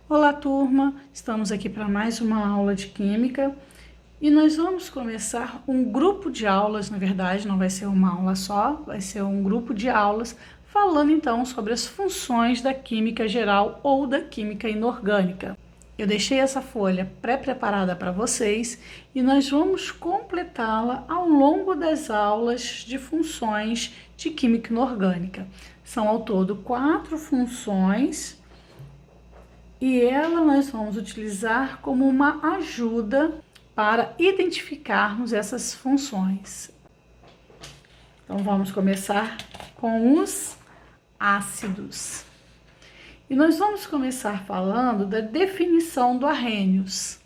Olá, turma! Estamos aqui para mais uma aula de Química e nós vamos começar um grupo de aulas, na verdade, não vai ser uma aula só, vai ser um grupo de aulas falando então sobre as funções da Química geral ou da Química inorgânica. Eu deixei essa folha pré-preparada para vocês e nós vamos completá-la ao longo das aulas de funções de Química inorgânica. São ao todo 4 funções. E ela nós vamos utilizar como uma ajuda para identificarmos essas funções. Então, vamos começar com os ácidos. E nós vamos começar falando da definição do Arrhenius.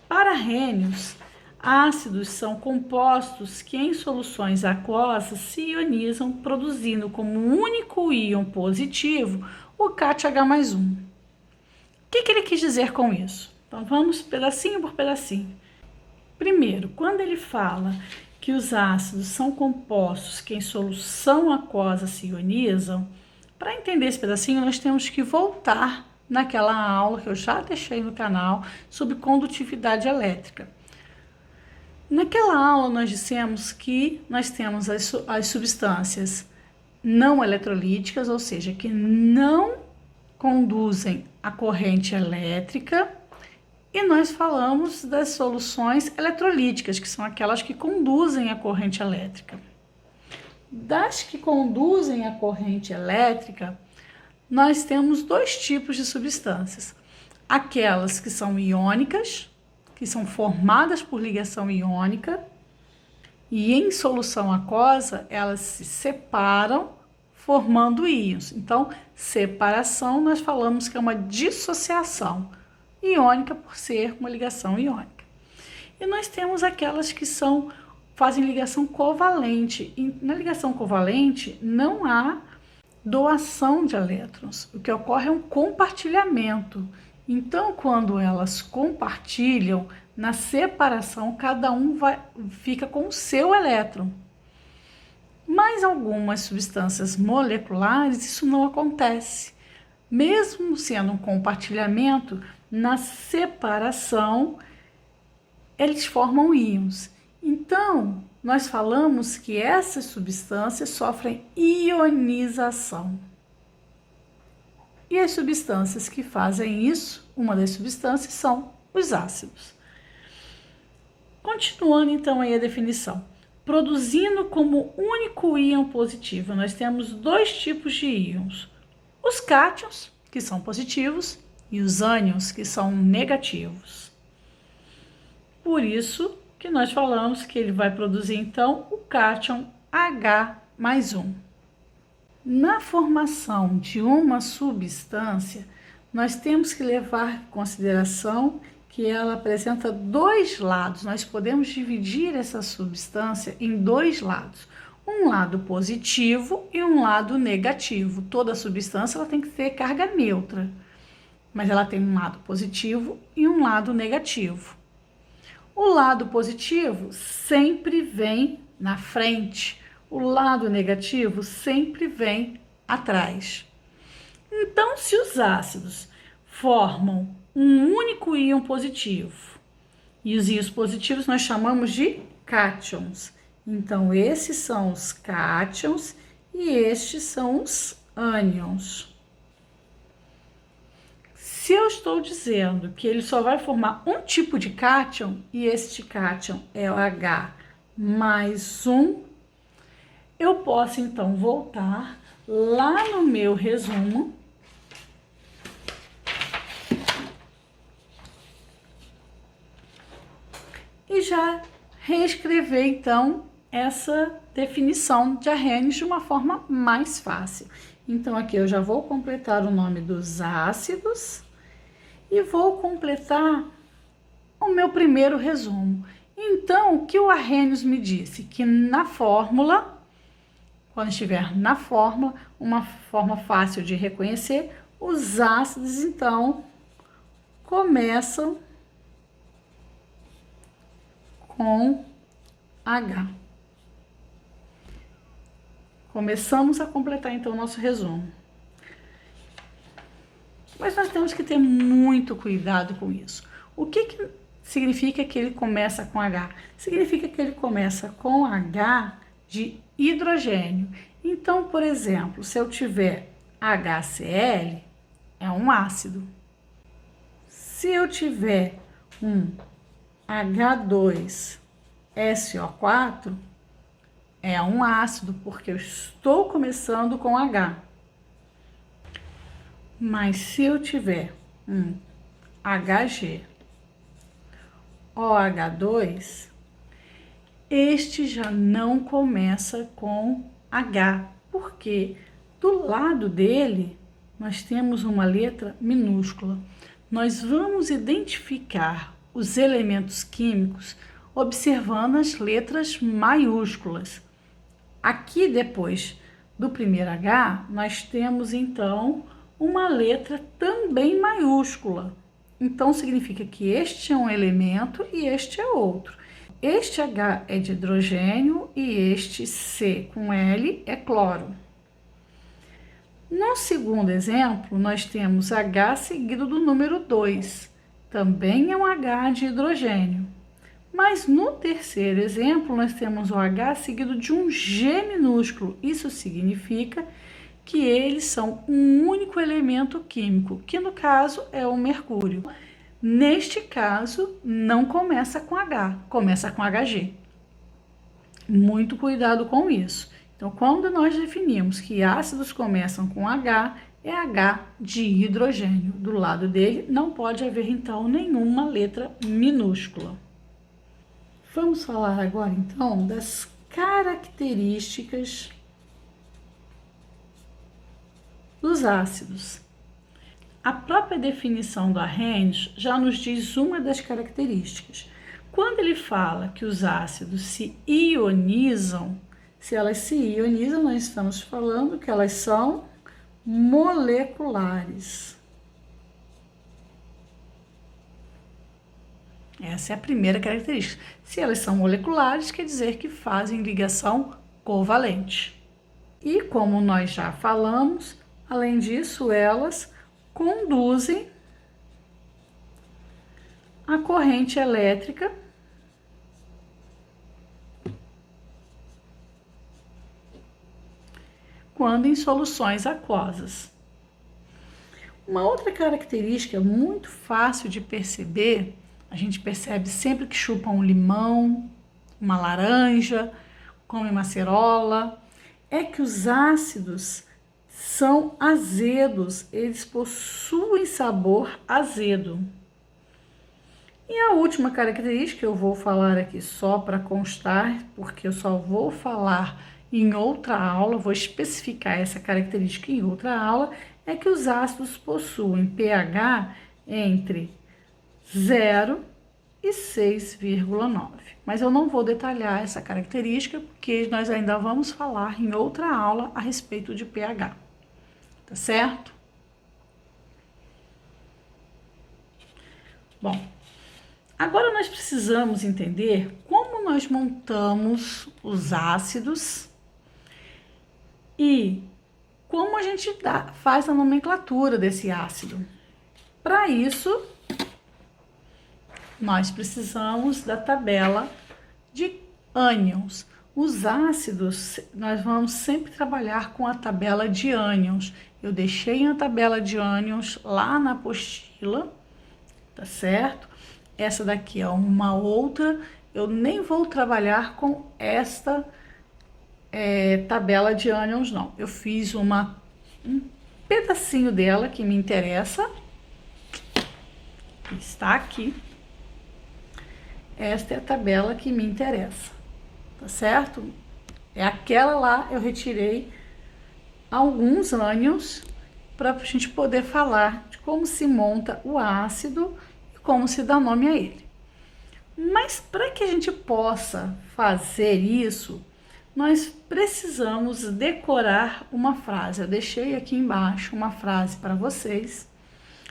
Para Arrhenius, ácidos são compostos que em soluções aquosas se ionizam, produzindo como único íon positivo o CaTH+1. O que ele quis dizer com isso? Então, vamos pedacinho por pedacinho. Primeiro, quando ele fala que os ácidos são compostos que em solução aquosa se ionizam, para entender esse pedacinho, nós temos que voltar naquela aula que eu já deixei no canal sobre condutividade elétrica. Naquela aula, nós dissemos que nós temos as substâncias não eletrolíticas, ou seja, que não conduzem a corrente elétrica, e nós falamos das soluções eletrolíticas, que são aquelas que conduzem a corrente elétrica. Das que conduzem a corrente elétrica, nós temos 2 tipos de substâncias. Aquelas que são iônicas, que são formadas por ligação iônica, e em solução aquosa, elas se separam formando íons. Então, separação, nós falamos que é uma dissociação iônica por ser uma ligação iônica. E nós temos aquelas que fazem ligação covalente. E na ligação covalente não há doação de elétrons. O que ocorre é um compartilhamento. Então, quando elas compartilham, na separação, cada um fica com o seu elétron. Mas algumas substâncias moleculares, isso não acontece. Mesmo sendo um compartilhamento, na separação, eles formam íons. Então, nós falamos que essas substâncias sofrem ionização. E as substâncias que fazem isso, uma das substâncias são os ácidos. Continuando então aí a definição. Produzindo como único íon positivo, nós temos 2 tipos de íons. Os cátions, que são positivos, e os ânions, que são negativos. Por isso que nós falamos que ele vai produzir, então, o cátion H+1. Na formação de uma substância, nós temos que levar em consideração que ela apresenta 2 lados. Nós podemos dividir essa substância em 2 lados. Um lado positivo e um lado negativo. Toda substância ela tem que ter carga neutra, mas ela tem um lado positivo e um lado negativo. O lado positivo sempre vem na frente, o lado negativo sempre vem atrás. Então, se os ácidos formam um único íon positivo, e os íons positivos nós chamamos de cátions. Então, esses são os cátions e estes são os ânions. Se eu estou dizendo que ele só vai formar um tipo de cátion, e este cátion é o H+1, eu posso então voltar lá no meu resumo e já reescrever então essa definição de Arrhenius de uma forma mais fácil. Então aqui eu já vou completar o nome dos ácidos e vou completar o meu primeiro resumo. Então, o que o Arrhenius me disse? Que na fórmula, quando estiver na fórmula, uma forma fácil de reconhecer, os ácidos então começam com H. Começamos a completar então o nosso resumo. Mas nós temos que ter muito cuidado com isso. O que significa que ele começa com H? Significa que ele começa com H de hidrogênio. Então, por exemplo, se eu tiver HCl, é um ácido. Se eu tiver um H2SO4, é um ácido, porque eu estou começando com H. Mas se eu tiver um HgOH2, este já não começa com H, porque do lado dele nós temos uma letra minúscula. Nós vamos identificar os elementos químicos observando as letras maiúsculas. Aqui depois do primeiro H, nós temos então uma letra também maiúscula. Então significa que este é um elemento e este é outro. Este H é de hidrogênio e este C com L é cloro. No segundo exemplo, nós temos H seguido do número 2. Também é um H de hidrogênio. Mas no terceiro exemplo, nós temos o H seguido de um G minúsculo. Isso significa que eles são um único elemento químico, que no caso é o mercúrio. Neste caso, não começa com H, começa com Hg. Muito cuidado com isso. Então, quando nós definimos que ácidos começam com H, é H de hidrogênio. Do lado dele não pode haver, então, nenhuma letra minúscula. Vamos falar agora, então, das características dos ácidos. A própria definição do Arrhenius já nos diz uma das características. Quando ele fala que os ácidos se ionizam, se elas se ionizam, nós estamos falando que elas são moleculares. Essa é a primeira característica. Se elas são moleculares, quer dizer que fazem ligação covalente. E como nós já falamos, além disso, elas conduzem a corrente elétrica quando em soluções aquosas. Uma outra característica muito fácil de perceber, a gente percebe sempre que chupa um limão, uma laranja, come uma acerola, é que os ácidos são azedos, eles possuem sabor azedo. E a última característica, eu vou falar aqui só para constar, porque eu só vou falar em outra aula, vou especificar essa característica em outra aula, é que os ácidos possuem pH entre 0 e 6,9. Mas eu não vou detalhar essa característica, porque nós ainda vamos falar em outra aula a respeito de pH. Tá certo? Bom, agora nós precisamos entender como nós montamos os ácidos e como a gente faz a nomenclatura desse ácido. Para isso, nós precisamos da tabela de ânions. Os ácidos, nós vamos sempre trabalhar com a tabela de ânions. Eu deixei a tabela de ânions lá na apostila, tá certo? Essa daqui é uma outra, eu nem vou trabalhar com esta tabela de ânions, não. Eu fiz um pedacinho dela que me interessa, está aqui. Esta é a tabela que me interessa, tá certo? É aquela lá, eu retirei alguns ânions para a gente poder falar de como se monta o ácido e como se dá nome a ele. Mas para que a gente possa fazer isso, nós precisamos decorar uma frase. Eu deixei aqui embaixo uma frase para vocês,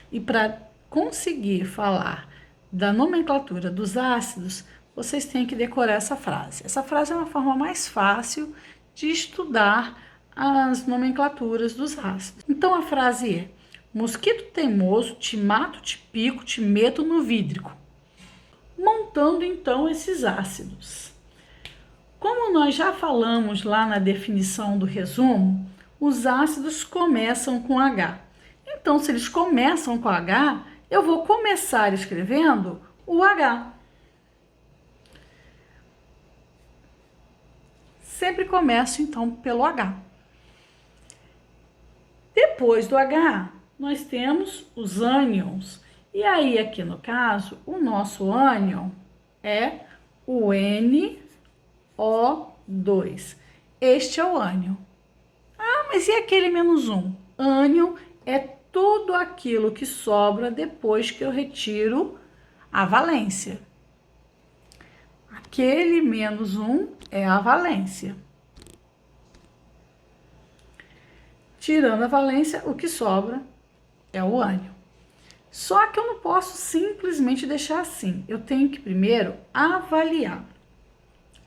e para conseguir falar da nomenclatura dos ácidos, vocês têm que decorar essa frase. Essa frase é uma forma mais fácil de estudar as nomenclaturas dos ácidos. Então a frase é: Mosquito teimoso, te mato, te pico, te meto no vídrico. Montando então esses ácidos. Como nós já falamos lá na definição do resumo, os ácidos começam com H. Então, se eles começam com H, eu vou começar escrevendo o H. Sempre começo, então, pelo H. Depois do H, nós temos os ânions. E aí, aqui no caso, o nosso ânion é o NO2. Este é o ânion. Ah, mas e aquele -1? Ânion é tudo aquilo que sobra depois que eu retiro a valência. Aquele -1 é a valência. Tirando a valência, o que sobra é o ânion. Só que eu não posso simplesmente deixar assim. Eu tenho que primeiro avaliar.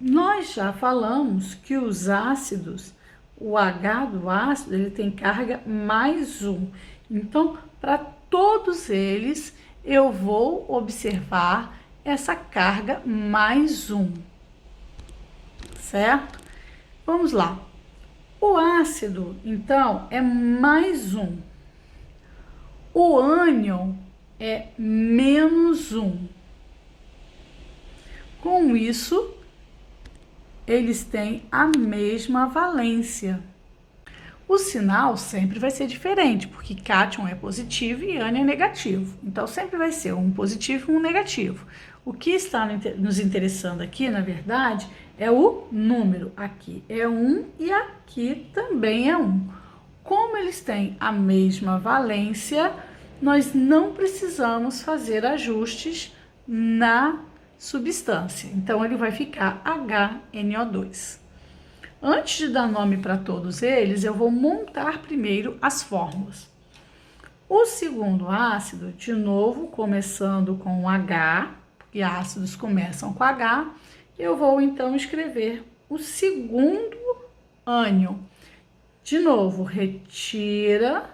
Nós já falamos que os ácidos, o H do ácido, ele tem carga +1. Então, para todos eles, eu vou observar essa carga +1. Certo? Vamos lá. O ácido, então, é +1. O ânion é -1. Com isso, eles têm a mesma valência. O sinal sempre vai ser diferente, porque cátion é positivo e ânion é negativo. Então, sempre vai ser um positivo e um negativo. O que está nos interessando aqui, na verdade, é o número. Aqui é 1 e aqui também é 1. Como eles têm a mesma valência, nós não precisamos fazer ajustes na substância. Então, ele vai ficar HNO2. Antes de dar nome para todos eles, eu vou montar primeiro as fórmulas. O segundo ácido, de novo, começando com H, porque ácidos começam com H, eu vou então escrever o segundo ânion. De novo, retira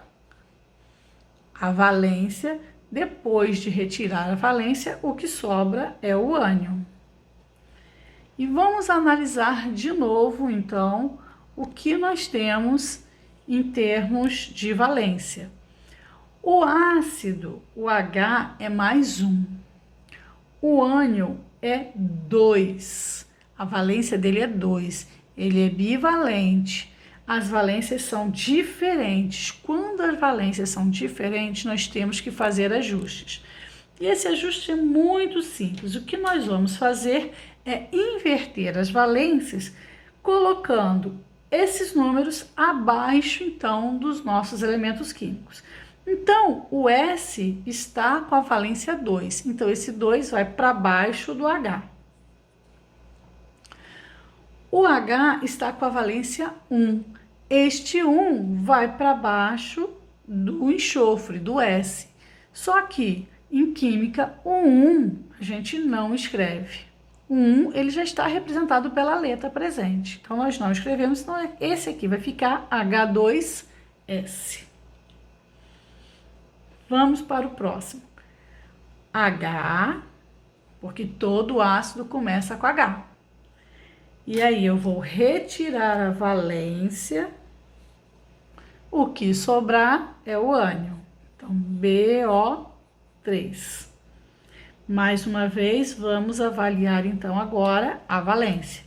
a valência. Depois de retirar a valência, o que sobra é o ânion. E vamos analisar de novo, então, o que nós temos em termos de valência. O ácido, o H, é +1. O ânion é 2. A valência dele é 2. Ele é bivalente. As valências são diferentes. Quando as valências são diferentes, nós temos que fazer ajustes. E esse ajuste é muito simples. O que nós vamos fazer é inverter as valências, colocando esses números abaixo, então, dos nossos elementos químicos. Então, o S está com a valência 2. Então, esse 2 vai para baixo do H. O H está com a valência 1. Este 1 vai para baixo do enxofre, do S. Só que, em química, o 1 a gente não escreve. O 1 ele já está representado pela letra presente. Então, nós não escrevemos, então esse aqui vai ficar H2S. Vamos para o próximo. H, porque todo ácido começa com H. E aí, eu vou retirar a valência. O que sobrar é o ânion. Então, BO3. Mais uma vez, vamos avaliar, então, agora a valência.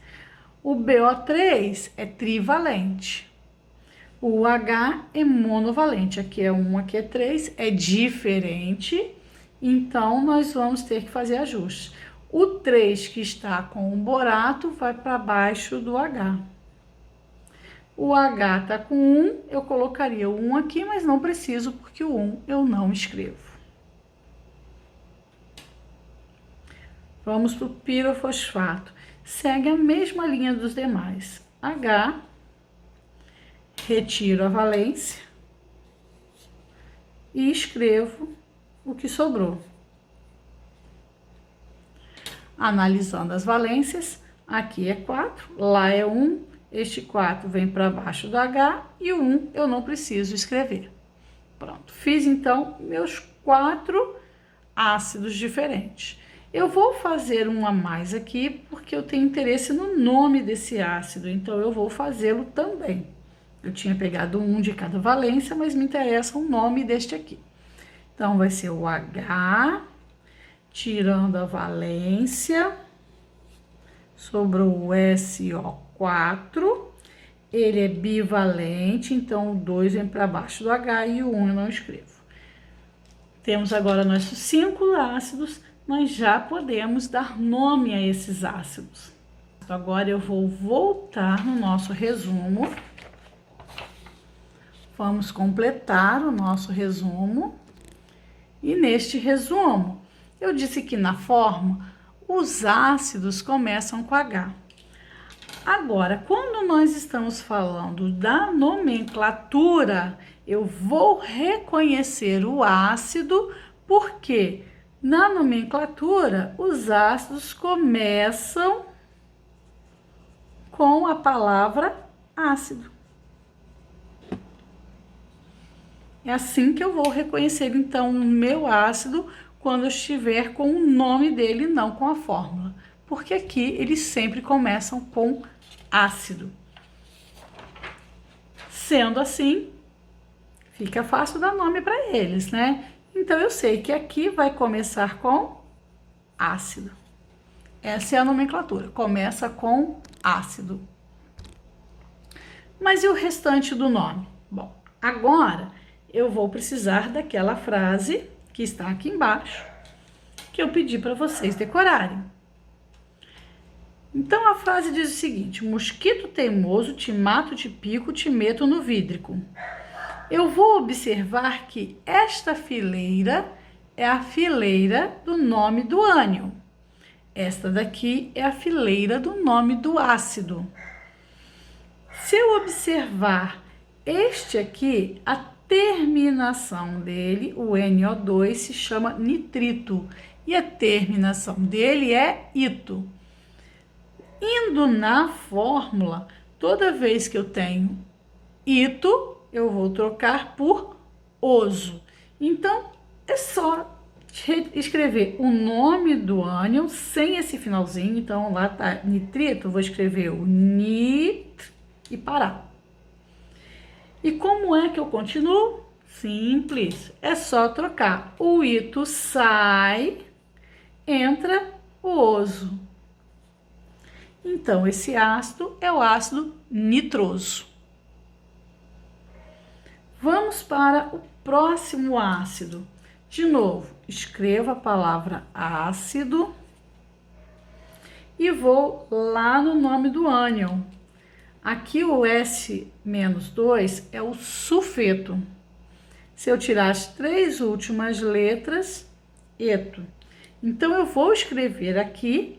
O BO3 é trivalente. O H é monovalente. Aqui é 1, aqui é 3. É diferente. Então, nós vamos ter que fazer ajustes. O 3 que está com o borato vai para baixo do H. O H está com 1, eu colocaria o 1 aqui, mas não preciso, porque o 1 eu não escrevo. Vamos para o pirofosfato. Segue a mesma linha dos demais. H, retiro a valência e escrevo o que sobrou. Analisando as valências, aqui é 4, lá é 1, este 4 vem para baixo do H e o 1 eu não preciso escrever. Pronto, fiz então meus 4 ácidos diferentes. Eu vou fazer um a mais aqui porque eu tenho interesse no nome desse ácido, então eu vou fazê-lo também. Eu tinha pegado um de cada valência, mas me interessa o nome deste aqui. Então, vai ser o H, tirando a valência, sobrou o SO4, ele é bivalente, então o 2 vem para baixo do H e o 1 eu não escrevo. Temos agora nossos 5 ácidos, nós já podemos dar nome a esses ácidos. Agora eu vou voltar no nosso resumo. Vamos completar o nosso resumo. E neste resumo, eu disse que na forma, os ácidos começam com H. Agora, quando nós estamos falando da nomenclatura, eu vou reconhecer o ácido, porque na nomenclatura, os ácidos começam com a palavra ácido. É assim que eu vou reconhecer, então, o meu ácido quando eu estiver com o nome dele, não com a fórmula. Porque aqui eles sempre começam com ácido. Sendo assim, fica fácil dar nome para eles, né? Então, eu sei que aqui vai começar com ácido. Essa é a nomenclatura, começa com ácido. Mas e o restante do nome? Bom, agora eu vou precisar daquela frase que está aqui embaixo, que eu pedi para vocês decorarem. Então, a frase diz o seguinte: mosquito teimoso, te mato, te pico, te meto no vídrico. Eu vou observar que esta fileira é a fileira do nome do ânion. Esta daqui é a fileira do nome do ácido. Se eu observar este aqui, a terminação dele, o NO2, se chama nitrito. E a terminação dele é ito. Indo na fórmula, toda vez que eu tenho ito, eu vou trocar por oso. Então, é só escrever o nome do ânion sem esse finalzinho. Então, lá tá nitrito, eu vou escrever o nit e parar. E como é que eu continuo? Simples, é só trocar. O ito sai, entra o oso. Então, esse ácido é o ácido nitroso. Vamos para o próximo ácido. De novo, escrevo a palavra ácido e vou lá no nome do ânion. Aqui o S-2 é o sulfeto. Se eu tirar as 3 últimas letras, eto. Então, eu vou escrever aqui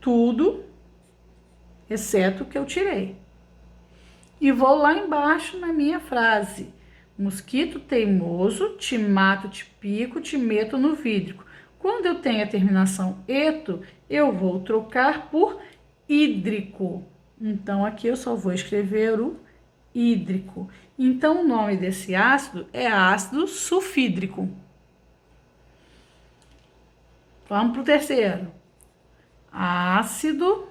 tudo, exceto o que eu tirei. E vou lá embaixo na minha frase. Mosquito teimoso, te mato, te pico, te meto no vídrico. Quando eu tenho a terminação eto, eu vou trocar por hídrico. Então, aqui eu só vou escrever o hídrico. Então, o nome desse ácido é ácido sulfídrico. Vamos para o terceiro. Ácido.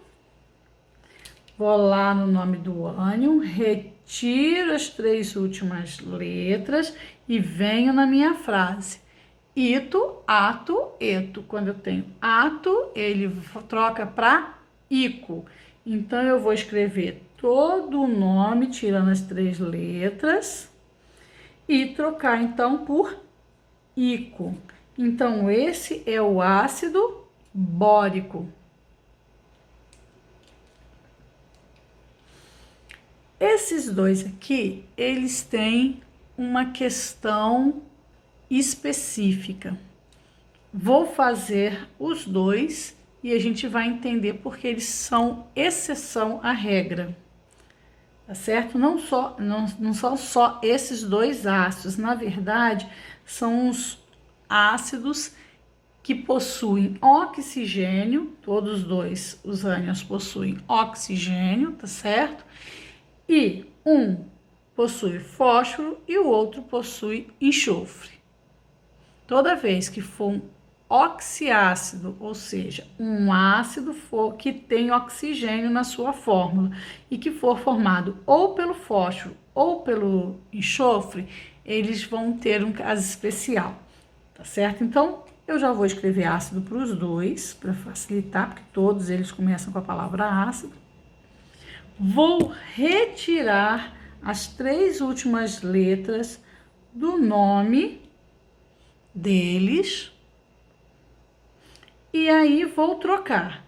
Vou lá no nome do ânion, retiro as 3 últimas letras e venho na minha frase. Ito, ato, eto. Quando eu tenho ato, ele troca para ico. Então, eu vou escrever todo o nome, tirando as 3 letras, e trocar, então, por ico. Então, esse é o ácido bórico. Esses dois aqui, eles têm uma questão específica. Vou fazer os dois e a gente vai entender porque eles são exceção à regra. Tá certo? Não são só esses dois ácidos, na verdade, são os ácidos que possuem oxigênio, todos dois, os ânions possuem oxigênio, tá certo? E um possui fósforo e o outro possui enxofre. Toda vez que for um oxiácido, ou seja, um ácido que tem oxigênio na sua fórmula e que for formado ou pelo fósforo ou pelo enxofre, eles vão ter um caso especial, tá certo? Então, eu já vou escrever ácido para os dois, para facilitar, porque todos eles começam com a palavra ácido. Vou retirar as 3 últimas letras do nome deles e aí vou trocar.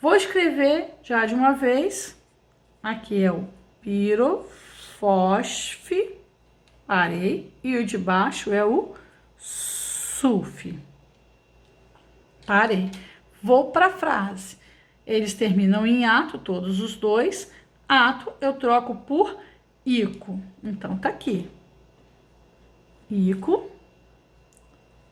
Vou escrever já de uma vez. Aqui é o pirofosf, parei, e o de baixo é o sulf. Parei. Vou para a frase. Eles terminam em ato, todos os dois. Ato eu troco por ico. Então, tá aqui. Ico,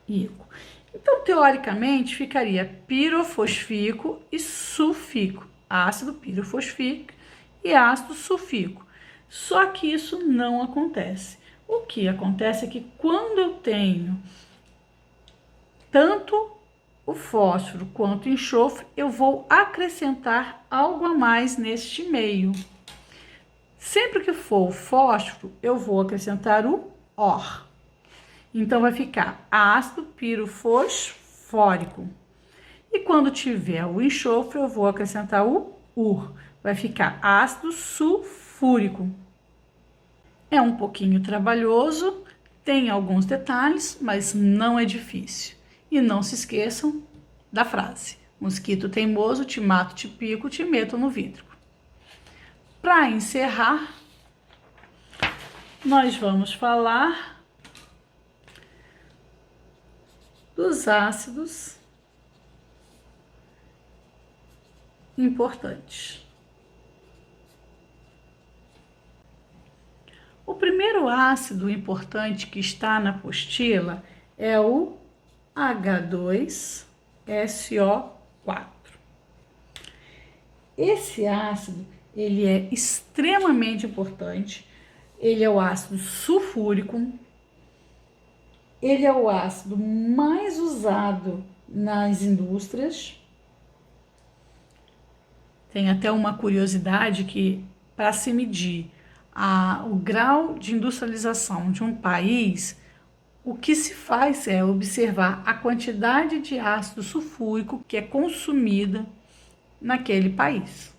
ico. Então, teoricamente, ficaria pirofosfíco e sulfíco. Ácido pirofosfíco e ácido sulfíco. Só que isso não acontece. O que acontece é que quando eu tenho tanto o fósforo quanto o enxofre, eu vou acrescentar algo a mais neste meio. Sempre que for o fósforo, eu vou acrescentar o OR. Então, vai ficar ácido pirofosfórico. E quando tiver o enxofre, eu vou acrescentar o UR. Vai ficar ácido sulfúrico. É um pouquinho trabalhoso, tem alguns detalhes, mas não é difícil. E não se esqueçam da frase: mosquito teimoso, te mato, te pico, te meto no vidro. Para encerrar, nós vamos falar dos ácidos importantes. O primeiro ácido importante que está na apostila é o H2SO4. Esse ácido, ele é extremamente importante. Ele é o ácido sulfúrico. Ele é o ácido mais usado nas indústrias. Tem até uma curiosidade que, para se medir o grau de industrialização de um país, o que se faz é observar a quantidade de ácido sulfúrico que é consumida naquele país.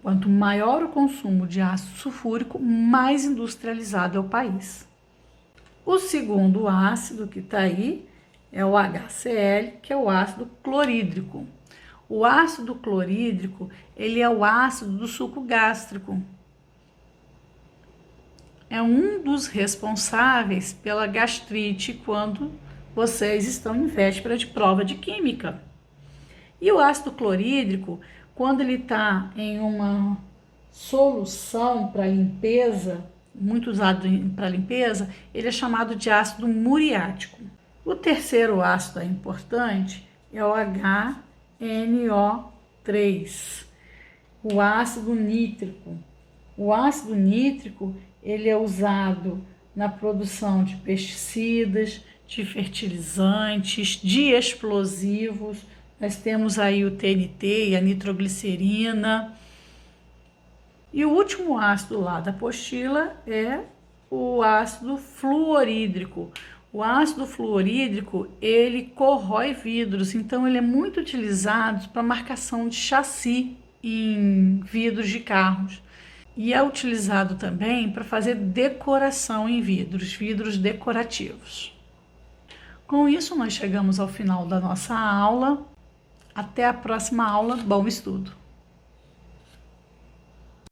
Quanto maior o consumo de ácido sulfúrico, mais industrializado é o país. O segundo ácido que está aí é o HCl, que é o ácido clorídrico. O ácido clorídrico, ele é o ácido do suco gástrico. É um dos responsáveis pela gastrite quando vocês estão em véspera de prova de química. E o ácido clorídrico, quando ele está em uma solução para limpeza, muito usado para limpeza, ele é chamado de ácido muriático. O terceiro ácido importante é o HNO3, o ácido nítrico. O ácido nítrico, ele é usado na produção de pesticidas, de fertilizantes, de explosivos. Nós temos aí o TNT e a nitroglicerina. E o último ácido lá da apostila é o ácido fluorídrico. O ácido fluorídrico, ele corrói vidros, então ele é muito utilizado para marcação de chassi em vidros de carros. E é utilizado também para fazer decoração em vidros decorativos. Com isso, nós chegamos ao final da nossa aula. Até a próxima aula. Bom estudo!